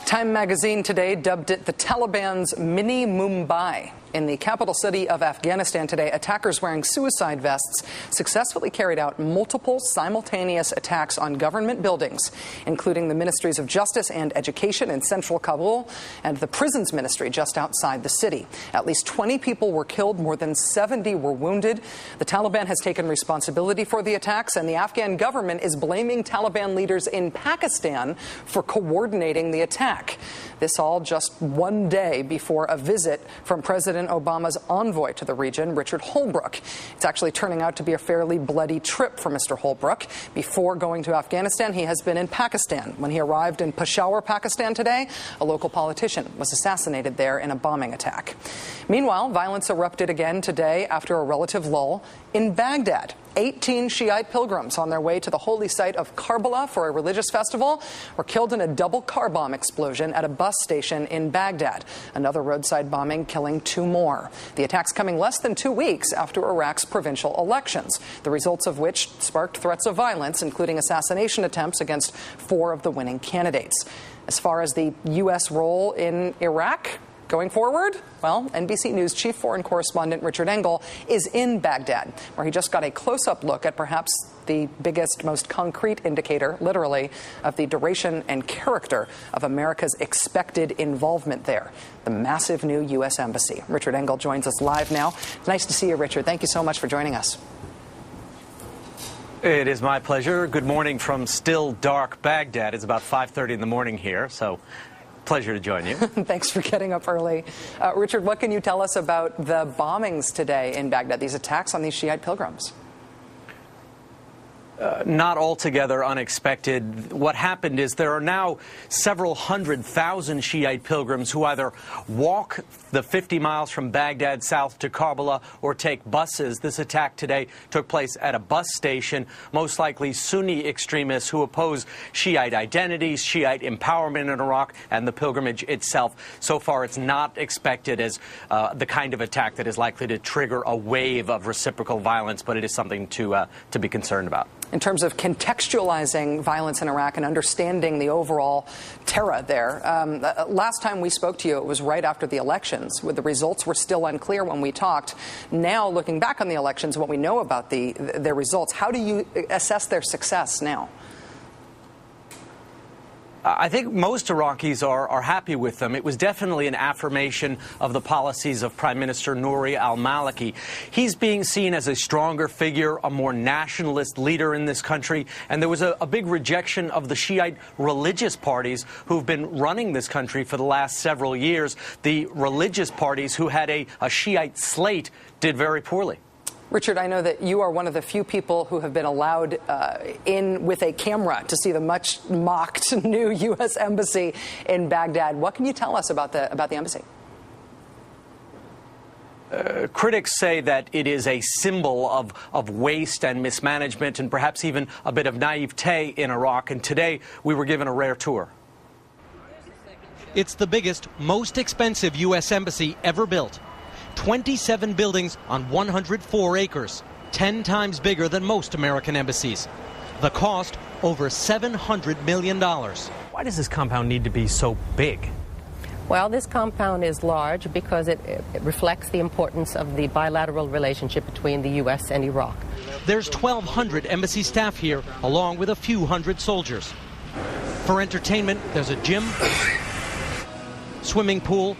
Time magazine today dubbed it the Taliban's mini Mumbai. In the capital city of Afghanistan today, attackers wearing suicide vests successfully carried out multiple simultaneous attacks on government buildings, including the Ministries of Justice and Education in central Kabul and the Prisons Ministry just outside the city. At least 20 people were killed, more than 70 were wounded. The Taliban has taken responsibility for the attacks, and the Afghan government is blaming Taliban leaders in Pakistan for coordinating the attack. This all just one day before a visit from President Obama's envoy to the region, Richard Holbrooke. It's actually turning out to be a fairly bloody trip for Mr. Holbrooke. Before going to Afghanistan, he has been in Pakistan. When he arrived in Peshawar, Pakistan today, a local politician was assassinated there in a bombing attack. Meanwhile, violence erupted again today after a relative lull in Baghdad. 18 Shiite pilgrims on their way to the holy site of Karbala for a religious festival were killed in a double car bomb explosion at a bus station in Baghdad. Another roadside bombing killing 2 more. The attacks coming less than 2 weeks after Iraq's provincial elections, the results of which sparked threats of violence, including assassination attempts against 4 of the winning candidates. As far as the U.S. role in Iraq going forward, well, NBC News chief foreign correspondent Richard Engel is in Baghdad, where he just got a close-up look at perhaps the biggest, most concrete indicator, literally, of the duration and character of America's expected involvement there, the massive new U.S. embassy. Richard Engel joins us live now. Nice to see you, Richard. Thank you so much for joining us. It is my pleasure. Good morning from still dark Baghdad. It's about 5:30 in the morning here, so pleasure to join you. Thanks for getting up early. Richard, what can you tell us about the bombings today in Baghdad, these attacks on these Shiite pilgrims? Not altogether unexpected. What happened is there are now several 100,000 Shiite pilgrims who either walk the 50 miles from Baghdad south to Karbala or take buses. This attack today took place at a bus station, most likely Sunni extremists who oppose Shiite identity, Shiite empowerment in Iraq, and the pilgrimage itself. So far, it's not expected as the kind of attack that is likely to trigger a wave of reciprocal violence, but it is something to be concerned about. In terms of contextualizing violence in Iraq and understanding the overall terror there, last time we spoke to you, it was right after the elections, where the results were still unclear when we talked. Now, looking back on the elections, what we know about their results, how do you assess their success now? I think most Iraqis are happy with them. It was definitely an affirmation of the policies of Prime Minister Nouri al-Maliki. He's being seen as a stronger figure, a more nationalist leader in this country, and there was a big rejection of the Shiite religious parties who've been running this country for the last several years. The religious parties who had a Shiite slate did very poorly. Richard, I know that you are one of the few people who have been allowed in with a camera to see the much-mocked new U.S. embassy in Baghdad. What can you tell us about the embassy? Critics say that it is a symbol of waste and mismanagement and perhaps even a bit of naivete in Iraq. And today we were given a rare tour. It's the biggest, most expensive U.S. embassy ever built. 27 buildings on 104 acres, 10 times bigger than most American embassies. The cost, over $700 million. Why does this compound need to be so big? Well, this compound is large because it reflects the importance of the bilateral relationship between the U.S. and Iraq. There's 1,200 embassy staff here, along with a few hundred soldiers. For entertainment, there's a gym, swimming pool,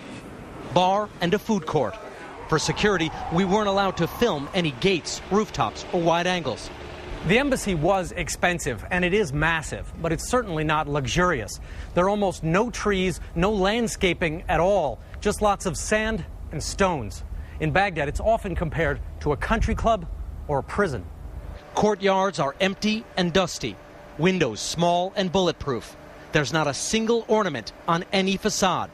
bar, and a food court. For security, we weren't allowed to film any gates, rooftops, or wide angles. The embassy was expensive, and it is massive, but it's certainly not luxurious. There are almost no trees, no landscaping at all, just lots of sand and stones. In Baghdad, it's often compared to a country club or a prison. Courtyards are empty and dusty, windows small and bulletproof. There's not a single ornament on any facade.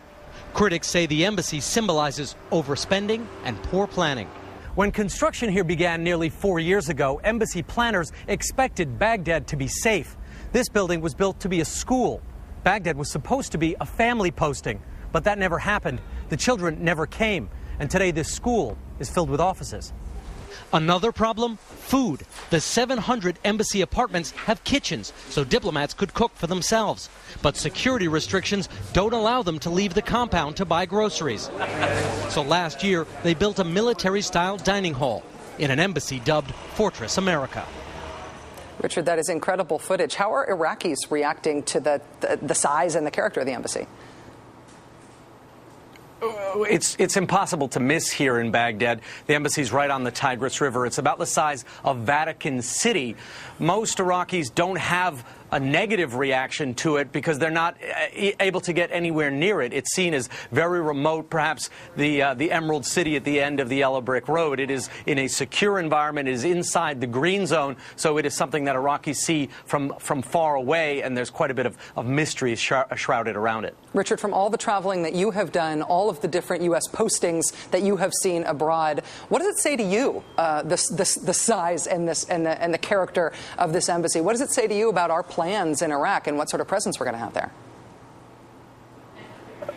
Critics say the embassy symbolizes overspending and poor planning. When construction here began nearly 4 years ago, embassy planners expected Baghdad to be safe. This building was built to be a school. Baghdad was supposed to be a family posting, but that never happened. The children never came, and today this school is filled with offices. Another problem? Food. The 700 embassy apartments have kitchens, so diplomats could cook for themselves. But security restrictions don't allow them to leave the compound to buy groceries. So last year, they built a military-style dining hall in an embassy dubbed Fortress America. Richard, that is incredible footage. How are Iraqis reacting to the size and the character of the embassy? It's impossible to miss here in Baghdad. The embassy's right on the Tigris River. It's about the size of Vatican City. Most Iraqis don't have a negative reaction to it because they're not able to get anywhere near it. It's seen as very remote, perhaps the Emerald City at the end of the Yellow Brick Road. It is in a secure environment. It is inside the green zone, so it is something that Iraqis see from far away, and there's quite a bit of mystery shrouded around it. Richard, from all the traveling that you have done, all of the different U.S. postings that you have seen abroad, what does it say to you, the size and the character of this embassy? What does it say to you about our plans in Iraq and what sort of presence we're going to have there?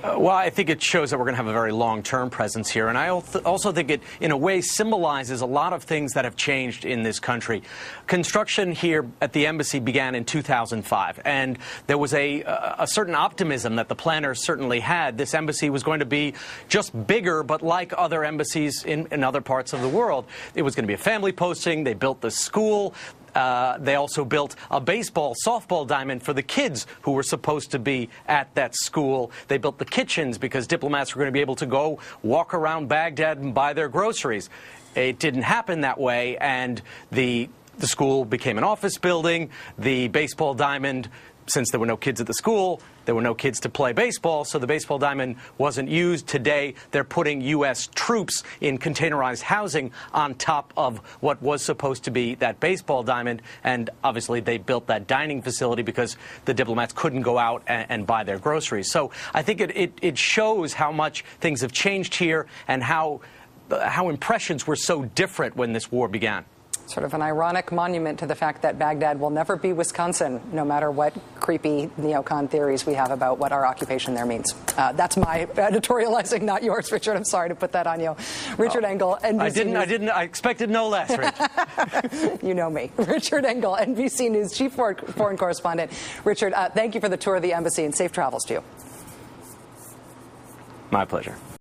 Well, I think it shows that we're going to have a very long-term presence here. And I also think it, in a way, symbolizes a lot of things that have changed in this country. Construction here at the embassy began in 2005, and there was a certain optimism that the planners certainly had. This embassy was going to be just bigger, but like other embassies in other parts of the world. It was going to be a family posting. They built the school. They also built a baseball, softball diamond for the kids who were supposed to be at that school. They built the kitchens because diplomats were going to be able to go walk around Baghdad and buy their groceries. It didn't happen that way, and the school became an office building. The baseball diamond, since there were no kids at the school, there were no kids to play baseball, so the baseball diamond wasn't used. Today, they're putting U.S. troops in containerized housing on top of what was supposed to be that baseball diamond, and obviously they built that dining facility because the diplomats couldn't go out and buy their groceries. So I think it shows how much things have changed here and how impressions were so different when this war began. Sort of an ironic monument to the fact that Baghdad will never be Wisconsin, no matter what creepy neocon theories we have about what our occupation there means. That's my editorializing, not yours, Richard. I'm sorry to put that on you. Richard Engel, NBC I expected no less, Rich. You know me. Richard Engel, NBC News chief foreign correspondent. Richard, thank you for the tour of the embassy and safe travels to you. My pleasure.